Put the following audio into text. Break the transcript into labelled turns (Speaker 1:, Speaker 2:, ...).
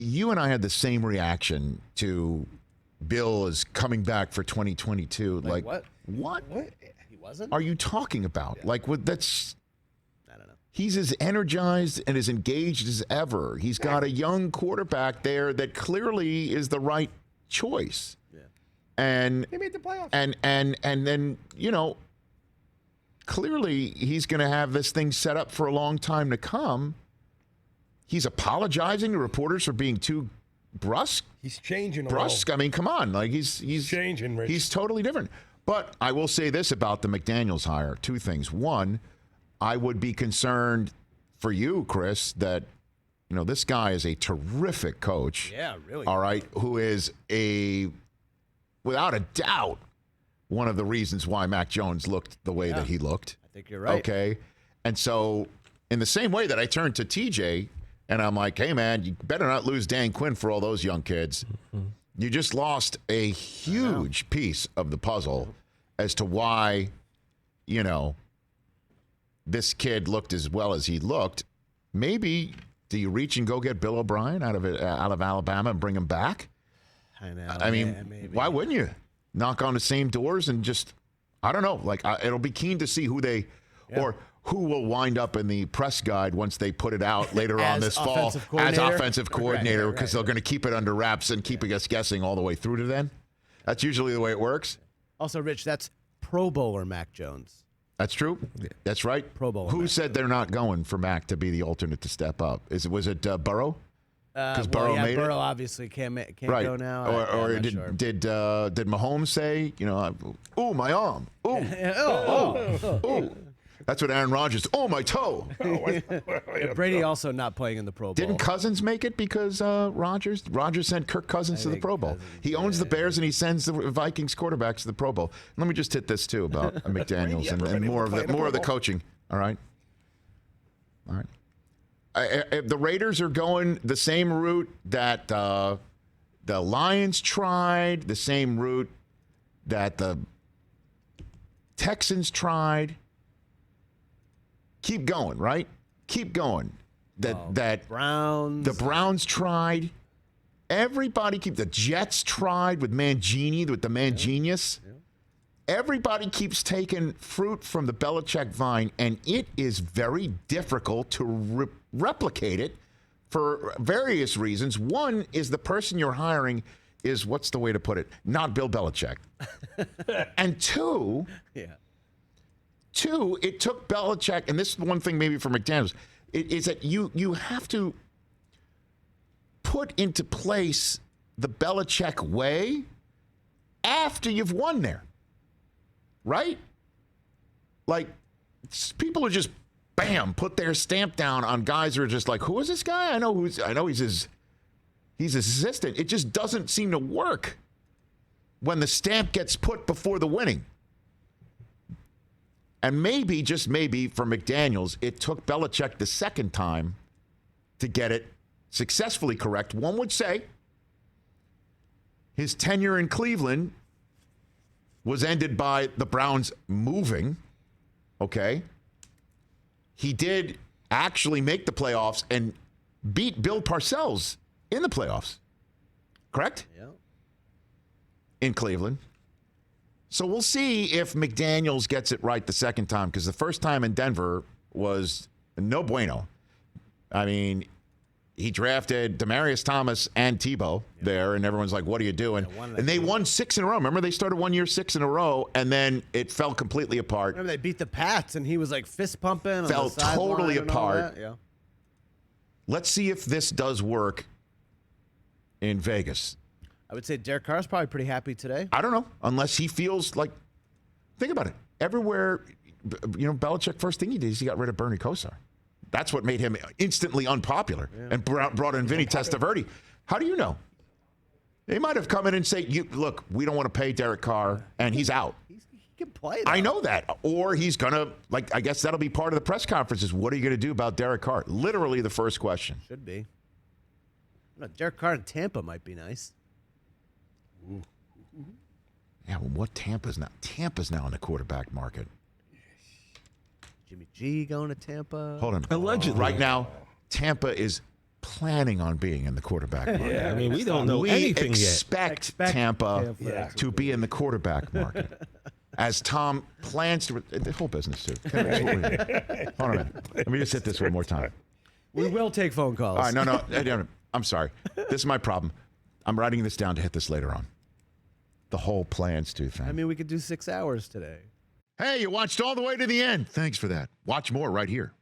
Speaker 1: you and I had the same reaction to Bill is coming back for 2022. Like
Speaker 2: what?
Speaker 1: What?
Speaker 2: He wasn't?
Speaker 1: Are you talking about? Yeah. Like, what? That's.
Speaker 2: I don't know.
Speaker 1: He's as energized and as engaged as ever. He's got a young quarterback there that clearly is the right choice.
Speaker 2: Yeah.
Speaker 1: And
Speaker 3: he made the playoffs.
Speaker 1: And then, clearly he's going to have this thing set up for a long time to come. He's apologizing to reporters for being too brusque.
Speaker 3: He's changing.
Speaker 1: Brusque. I mean, come on. Like he's
Speaker 3: changing, Rich.
Speaker 1: He's totally different. But I will say this about the McDaniels hire. Two things. One, I would be concerned for you, Chris, that this guy is a terrific coach.
Speaker 2: Yeah, really.
Speaker 1: All right, who is without a doubt, one of the reasons why Mac Jones looked the way that he looked.
Speaker 2: I think you're right.
Speaker 1: Okay. And so in the same way that I turned to TJ and I'm like, hey, man, you better not lose Dan Quinn for all those young kids. Mm-hmm. You just lost a huge piece of the puzzle as to why, this kid looked as well as he looked. Maybe do you reach and go get Bill O'Brien out of Alabama and bring him back?
Speaker 2: I know.
Speaker 1: I mean,
Speaker 2: maybe.
Speaker 1: Why wouldn't you knock on the same doors and just, I don't know, like it'll be keen to see who they or who will wind up in the press guide once they put it out later on this fall as offensive coordinator because they're going to keep it under wraps and keep us guessing all the way through to then. That's usually the way it works.
Speaker 2: Also, Rich, that's Pro Bowler Mac Jones.
Speaker 1: That's true. That's right.
Speaker 2: Pro Bowler.
Speaker 1: Who said they're not going for Mac to be the alternate to step up? Was it Burrow? Because Burrow made
Speaker 2: Burrow
Speaker 1: it?
Speaker 2: obviously can't go now.
Speaker 1: Or did Mahomes say, oh, my arm. Oh. That's what Aaron Rodgers, my toe.
Speaker 2: Brady also not playing in the Pro Bowl.
Speaker 1: Didn't Cousins make it because Rodgers sent Kirk Cousins to the Pro Bowl? He owns the Bears and he sends the Vikings quarterbacks to the Pro Bowl. Let me just hit this, too, about McDaniels and more of the coaching. All right. The Raiders are going the same route that the Lions tried, the same route that the Texans tried. Keep going, right? Keep going. The Browns tried. Everybody the Jets tried with Mangini, with the Mangenius. Yeah. Everybody keeps taking fruit from the Belichick vine, and it is very difficult to replicate it for various reasons. One is the person you're hiring is, what's the way to put it, not Bill Belichick. And two, it took Belichick, and this is one thing maybe for McDaniels, is that you have to put into place the Belichick way after you've won there. Right? Like, people are just, bam, put their stamp down on guys who are just like, who is this guy? I know he's his assistant. It just doesn't seem to work when the stamp gets put before the winning. And maybe, just maybe, for McDaniels, it took Belichick the second time to get it successfully correct. One would say his tenure in Cleveland was ended by the Browns moving, okay? He did actually make the playoffs and beat Bill Parcells in the playoffs, correct?
Speaker 2: Yeah.
Speaker 1: In Cleveland. So we'll see if McDaniels gets it right the second time, because the first time in Denver was no bueno. I mean, he drafted Demaryius Thomas and Tebow there, and everyone's like, what are you doing? And they won 6 in a row. Remember, they started 1 year 6 in a row, and then it fell completely apart.
Speaker 2: Remember, they beat the Pats, and he was like fist pumping.
Speaker 1: Fell totally apart.
Speaker 2: Yeah.
Speaker 1: Let's see if this does work in Vegas.
Speaker 2: I would say Derek Carr's probably pretty happy today.
Speaker 1: I don't know, unless he feels like, think about it. Everywhere, Belichick, first thing he did is he got rid of Bernie Kosar. That's what made him instantly unpopular and brought in Vinny Testaverde. How do you know? They might have come in and say, look, we don't want to pay Derek Carr, and he's out.
Speaker 2: He can play, though.
Speaker 1: I know that. Or he's going to, I guess that'll be part of the press conferences. What are you going to do about Derek Carr? Literally the first question.
Speaker 2: Should be. Derek Carr in Tampa might be nice.
Speaker 1: Ooh. Yeah, well, what Tampa's now? Tampa's now in the quarterback market.
Speaker 2: Jimmy G going to Tampa.
Speaker 1: Hold on.
Speaker 3: Allegedly.
Speaker 1: Right now, Tampa is planning on being in the quarterback market.
Speaker 3: Yeah, I mean, we don't know
Speaker 1: We
Speaker 3: anything
Speaker 1: expect Tampa
Speaker 2: Tampa
Speaker 1: to be in the quarterback market. As Tom plans to, the whole business too. Hold on a minute. Let me just hit this one more time.
Speaker 2: We will take phone calls.
Speaker 1: All right, no, I'm sorry. This is my problem. I'm writing this down to hit this later on. The whole plans to thing.
Speaker 2: I mean, we could do 6 hours today.
Speaker 1: Hey, you watched all the way to the end. Thanks for that. Watch more right here.